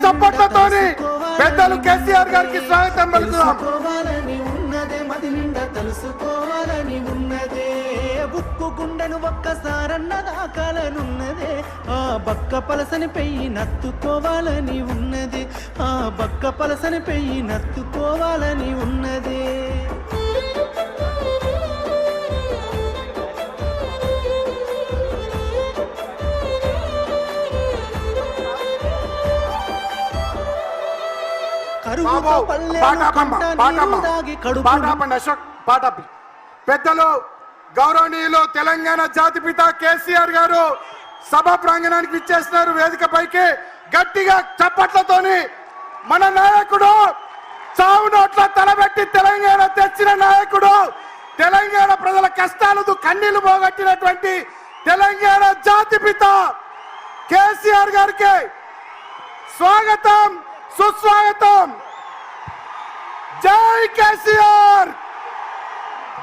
చప్పట్లతోని పెద్దలు కేసీఆర్ గారికి స్వాగతం పలుకుదాం. తెలుసుకోవాలని ఉన్నదే బుక్కు గుండెను ఒక్కసారన్న దాకాలనున్నదే ఆ బక్క పలసని పెయ్యి నత్తుకోవాలని ఉన్నది ఆ బక్క పలసని పెయ్యి నత్తుకోవాలని ఉన్నదే పెద్దలు గౌరవనీయులు తెలంగాణ జాతిపిత కేసీఆర్ గారు సభ ప్రాంగణానికి విచ్చేస్తున్నారు. వేదికపైకి గట్టిగా చప్పట్లతోని మన నాయకుడు చావు నోట్ల తలబెట్టి తెలంగాణ తెచ్చిన నాయకుడు, తెలంగాణ ప్రజల కష్టాలకు కన్నీళ్లు పోగొట్టినటువంటి తెలంగాణ జాతిపిత కేసీఆర్ గారికి స్వాగతం, సుస్వాగతం. జై కేసీఆర్,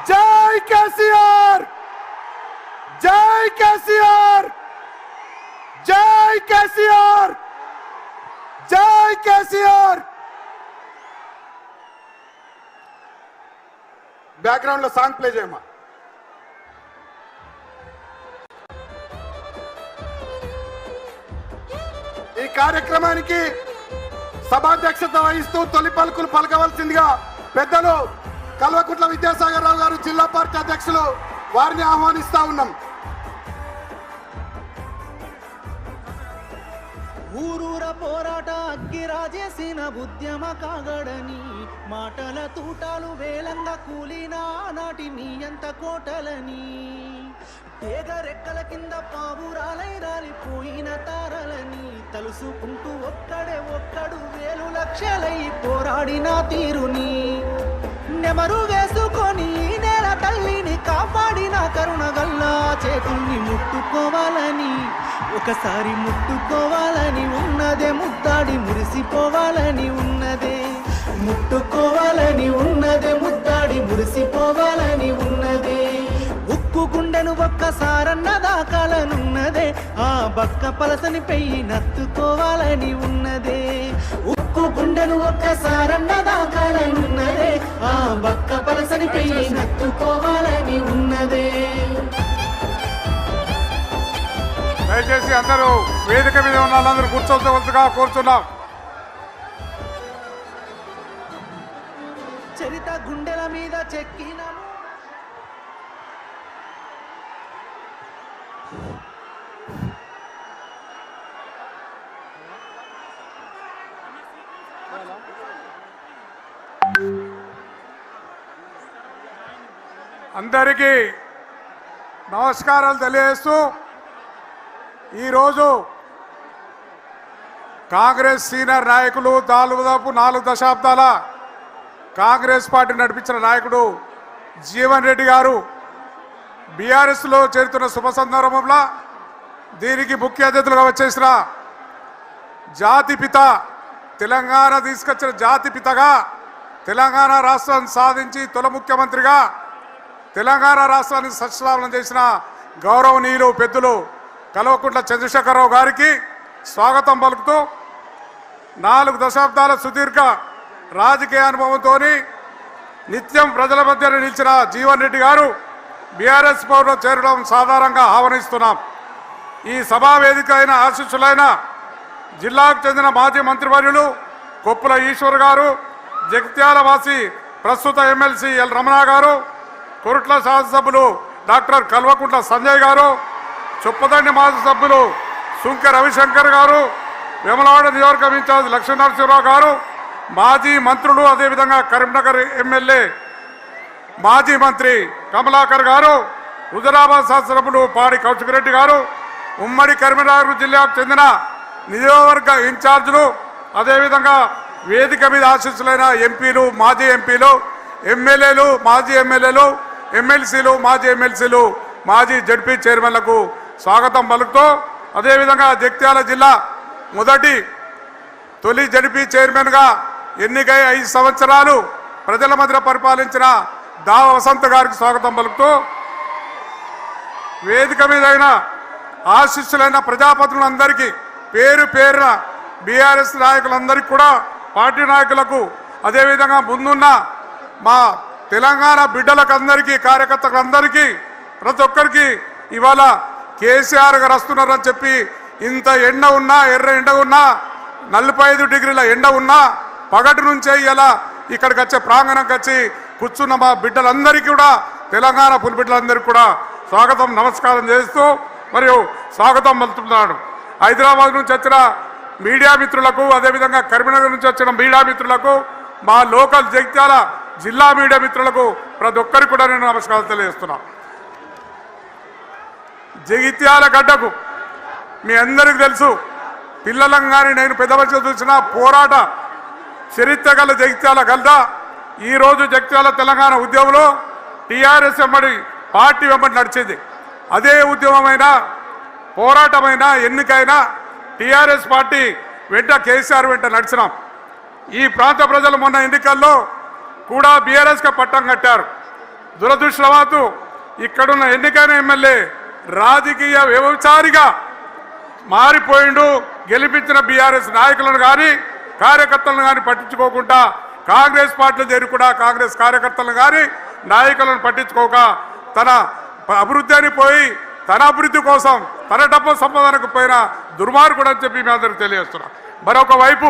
జై కేసీఆర్, జై కేసీఆర్, జై కేసీఆర్, జై కేసీఆర్. బ్యాక్గ్రౌండ్ లో సాంగ్ ప్లే చేయమ్మా. ఈ కార్యక్రమానికి సభాధ్యక్షత వహిస్తూ తొలి పలుకులు పలకవలసిందిగా పెద్దలు కల్వకుంట్ల విద్యాసాగర్ రావు గారు, జిల్లా పార్టీ అధ్యక్షులు, వారిని ఆహ్వానిస్తా ఉన్నాం. ఊరూర పోరాట అగ్గిరాజేసిన ఉద్యమ కాగడని మాటల తూటాలు వేలంగా కూలినా నాటి నీ ఎంత కోటలని తేగరెక్కల కింద పావురాలై రాలిపోయిన తారలని తలుసుకుంటూ ఒక్కడు వేలు లక్షలై పోరాడిన తీరుని నెమరు వేసుకొని నేల తల్లిని కాపాడిన కరుణగల్లా చేతుల్ని ముట్టుకోవాలని ఒకసారి ముట్టుకోవాలని ఉన్నదే ముద్దాడి మురిసిపోవాలని ఉన్నదే ముట్టుకోవాలని ఉన్నదే ముద్దాడి మురిసిపోవాలని ఉన్నదే ఉక్కు గుండెను ఒక్కసారన్న దాకాలనున్నదే ఆ బక్క పలసని పెయ్యి నత్తుకోవాలని ఉన్నదే ఉక్కు గుండెను ఒక్కసారన్న దాకాలనున్నదే ఆ బక్క పలసని పెయ్యి నత్తుకోవాలని ఉన్నదే. దయచేసి అందరూ వేదిక మీద ఉన్న వాళ్ళందరూ కూర్చోవలసిగా కోరుతున్నాం. చరిత గుండెల మీద చెక్కిన అందరికీ నమస్కారాలు తెలియజేస్తూ ఈరోజు కాంగ్రెస్ సీనియర్ నాయకులు, దాదాపు 4 దశాబ్దాల కాంగ్రెస్ పార్టీ నడిపించిన నాయకుడు జీవన్ రెడ్డి గారు బీఆర్ఎస్లో చేరుతున్న శుభ సందర్భంలో దీనికి ముఖ్య అతిథులుగా వచ్చేసిన జాతిపిత, తెలంగాణ తీసుకొచ్చిన జాతిపితగా, తెలంగాణ రాష్ట్రాన్ని సాధించి తొలి ముఖ్యమంత్రిగా తెలంగాణ రాష్ట్రాన్ని సస్యశ్యామలం చేసిన గౌరవనీయులు పెద్దలు కల్వకుంట్ల చంద్రశేఖరరావు గారికి స్వాగతం పలుకుతూ 4 దశాబ్దాల సుదీర్ఘ రాజకీయ అనుభవంతో నిత్యం ప్రజల మధ్య నిలిచిన జీవన్ రెడ్డి గారు బీఆర్ఎస్ పౌరులో చేరడం సాధారణంగా ఆహ్వానిస్తున్నాం. ఈ సభా వేదిక అయిన ఆశీస్సులైన జిల్లాకు చెందిన మాజీ మంత్రివర్యులు కొప్పుల ఈశ్వర్ గారు, జగిత్యాల వాసి ప్రస్తుత ఎమ్మెల్సీ ఎల్ రమణ గారు, కొరుట్ల శాసనసభ్యులు డాక్టర్ కల్వకుంట్ల సంజయ్ గారు, చొప్పదండి మాజీ సభ్యులు సుంకె రవిశంకర్ గారు, వేములవాడ నియోజకవర్గం ఇన్ఛార్జ్ లక్ష్మీనరసింహరావు గారు, మాజీ మంత్రులు, అదేవిధంగా కరీంనగర్ ఎమ్మెల్యే మాజీ మంత్రి కమలాకర్ గారు, హుజరాబాద్ శాసనసభ్యులు పాడి కౌశిక్ గారు, ఉమ్మడి కరీంనగర్ జిల్లాకు చెందిన నియోజకవర్గ ఇన్ఛార్జీలు, అదేవిధంగా వేదిక మీద ఆశీస్సులైన ఎంపీలు, మాజీ ఎంపీలు, ఎమ్మెల్యేలు, మాజీ ఎమ్మెల్యేలు, ఎమ్మెల్సీలు, మాజీ ఎమ్మెల్సీలు, మాజీ జడ్పీ చైర్మన్లకు స్వాగతం పలుకుతూ, అదేవిధంగా జగిత్యాల జిల్లా తొలి జడ్పీ చైర్మన్గా ఎన్నికై 5 సంవత్సరాలు ప్రజల మధ్య పరిపాలించిన దావ వసంత్ గారికి స్వాగతం పలుకుతూ, వేదిక మీద ఆశీస్సులైన ప్రజాపతులందరికీ పేరు పేరున బీఆర్ఎస్ నాయకులందరికీ కూడా పార్టీ నాయకులకు అదేవిధంగా ముందున్న మా తెలంగాణ బిడ్డలకు అందరికీ కార్యకర్తలందరికీ ప్రతి ఒక్కరికి ఇవాళ కేసీఆర్ గారు వస్తున్నారని చెప్పి ఇంత ఎండ ఉన్నా ఎర్ర ఎండ ఉన్నా 45 డిగ్రీల ఎండ ఉన్నా పగటి నుంచే ఇలా ఇక్కడికి వచ్చే ప్రాంగణంకి వచ్చి కూర్చున్న మా బిడ్డలందరికీ కూడా తెలంగాణ పులిబిడ్డలందరికీ కూడా స్వాగతం నమస్కారం చేస్తూ మరియు స్వాగతం పలుకుతున్నాడు. హైదరాబాద్ నుంచి వచ్చిన మీడియా మిత్రులకు అదేవిధంగా కరీంనగర్ నుంచి వచ్చిన మీడియా మిత్రులకు మా లోకల్ జగిత్యాల జిల్లా మీడియా మిత్రులకు ప్రతి ఒక్కరికి కూడా నేను నమస్కారం తెలియజేస్తున్నా. జగిత్యాల గడ్డకు మీ అందరికీ తెలుసు, పిల్లలను కానీ నేను పెద్ద మనిషి చూసిన పోరాట చరిత్ర గల జగిత్యాల గల్ద. ఈరోజు జగిత్యాల తెలంగాణ ఉద్యమంలో టీఆర్ఎస్ వెంబడి పార్టీ వెంబడి నడిచింది. అదే ఉద్యమమైనా పోరాటమైనా ఎన్నికైనా టీఆర్ఎస్ పార్టీ వెంట కేసీఆర్ వెంట నడిచినాం. ఈ ప్రాంత ప్రజలు మొన్న ఎన్నికల్లో కూడా బీఆర్ఎస్కి పట్టం కట్టారు. దురదృష్టవశాత్తు ఇక్కడున్న ఎన్నికైన ఎమ్మెల్యే రాజకీయ వ్యభిచారిగా మారిపోయిండు. గెలిపించిన బీఆర్ఎస్ నాయకులను కానీ కార్యకర్తలను కానీ పట్టించుకోకుండా కాంగ్రెస్ పార్టీలో చేరి కూడా కాంగ్రెస్ కార్యకర్తలను కానీ నాయకులను పట్టించుకోక తన అభివృద్ధి అని పోయి తన అభివృద్ధి కోసం తన డబ్బు సంపాదనకు పోయిన దుర్మార్గుడు అని చెప్పి మీ అందరికీ తెలియజేస్తున్నా. మరొక వైపు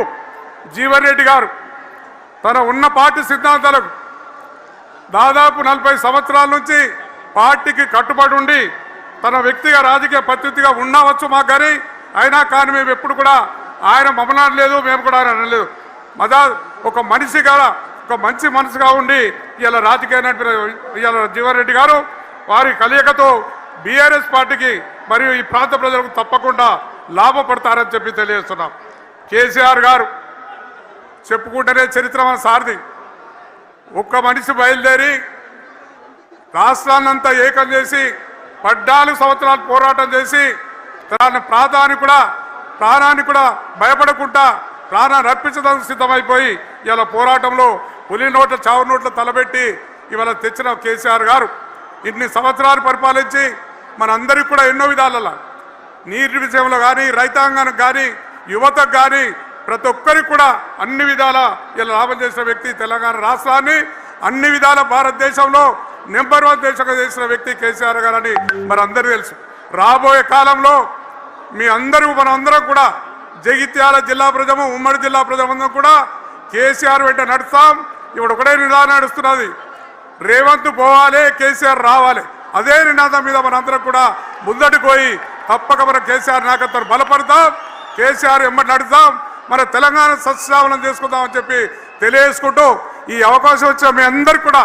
జీవన్ రెడ్డి గారు తన ఉన్న పార్టీ సిద్ధాంతాలకు దాదాపు 40 సంవత్సరాల నుంచి పార్టీకి కట్టుబడి ఉండి తన వ్యక్తిగా రాజకీయ పద్ధతిగా ఉండవచ్చు మాకు కానీ అయినా కానీ మేము ఎప్పుడు కూడా ఆయన మమ్మల్ని అనలేదు, మేము కూడా ఆయన అనలేదు. ఒక మనిషిగా ఒక మంచి మనసుగా ఉండి ఇలా రాజకీయ ఇలా జీవన్ రెడ్డి గారు వారి కలయికతో బీఆర్ఎస్ పార్టీకి మరియు ఈ ప్రాంత ప్రజలకు తప్పకుండా లాభపడతారని చెప్పి తెలియజేస్తున్నాం. కేసీఆర్ గారు చెప్పుకుంటేనే చరిత్ర మన సారథి. ఒక్క మనిషి బయలుదేరి రాష్ట్రాన్నంతా ఏకం చేసి 14 సంవత్సరాలు పోరాటం చేసి తన ప్రాణాన్ని కూడా భయపడకుండా ప్రాణాన్ని అర్పించడానికి సిద్ధమైపోయి ఇలా పోరాటంలో పులి నోట్ల చావు నోట్ల తలబెట్టి ఇవాళ తెచ్చిన కేసీఆర్ గారు ఇన్ని సంవత్సరాలు పరిపాలించి మనందరికీ కూడా ఎన్నో విధాలలో నీటి విషయంలో కానీ రైతాంగానికి కానీ యువతకు కానీ ప్రతి ఒక్కరికి కూడా అన్ని విధాల ఇలా లాభం చేసిన వ్యక్తి. తెలంగాణ రాష్ట్రాన్ని అన్ని విధాల భారతదేశంలో నెంబర్ 1 దేశంగా చేసిన వ్యక్తి కేసీఆర్ గారు అని మనందరికీ తెలుసు. రాబోయే కాలంలో మనందరం కూడా జగిత్యాల జిల్లా ప్రజము ఉమ్మడి జిల్లా ప్రజలందరం కూడా కేసీఆర్ వెంట నడుస్తాం. ఇప్పుడు ఒకటే నినాదం నడుస్తున్నది, రేవంత్ పోవాలి కేసీఆర్ రావాలి. అదే నినాదం మీద మనందరం కూడా ముందటికి పోయి తప్పక మన కేసీఆర్ నాయకత్వాన్ని బలపడతాం, కేసీఆర్ వెంబడి నడుస్తాం, మన తెలంగాణ సస్యశ్యామలం చేసుకుందామని చెప్పి తెలియజేసుకుంటూ ఈ అవకాశం వచ్చిన మీ అందరికీ కూడా